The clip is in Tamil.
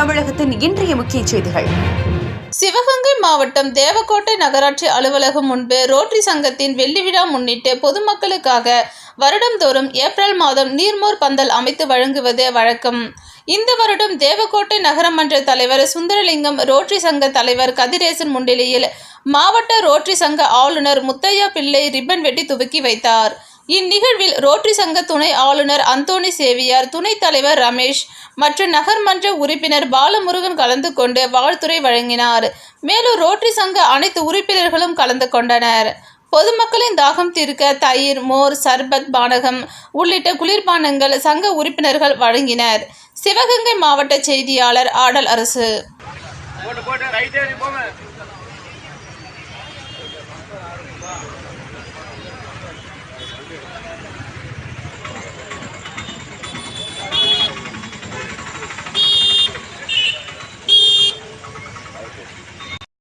தமிழகத்தின் இன்றைய முக்கிய செய்திகள். சிவகங்கை மாவட்டம் தேவக்கோட்டை நகராட்சி அலுவலகம் முன்பு ரோட்டரி சங்கத்தின் வெள்ளி விழா முன்னிட்டு பொதுமக்களுக்காக வருடந்தோறும் ஏப்ரல் மாதம் நீர்மோர் பந்தல் அமைத்து வழங்குவது வழக்கம். இந்த வருடம் தேவக்கோட்டை நகரமன்ற தலைவர் சுந்தரலிங்கம், ரோட்டரி சங்க தலைவர் கதிரேசன் முன்னிலையில் மாவட்ட ரோட்டரி சங்க ஆளுநர் முத்தையா பிள்ளை ரிப்பன் வெட்டி துவக்கி வைத்தார். இந்நிகழ்வில் ரோட்டரி சங்க துணை ஆளுநர் அந்தோணி சேவியார், துணைத் தலைவர் ரமேஷ் மற்றும் நகர்மன்ற உறுப்பினர் பாலமுருகன் கலந்து கொண்டு வாழ்த்துரை வழங்கினார். மேலும் ரோட்டரி சங்க அனைத்து உறுப்பினர்களும் கலந்து கொண்டனர். பொதுமக்களின் தாகம் தீர்க்க தயிர், மோர், சர்பத், பானகம் உள்ளிட்ட குளிர்பானங்கள் சங்க உறுப்பினர்கள் வழங்கினர். சிவகங்கை மாவட்ட செய்தியாளர் ஆடல் அரசு.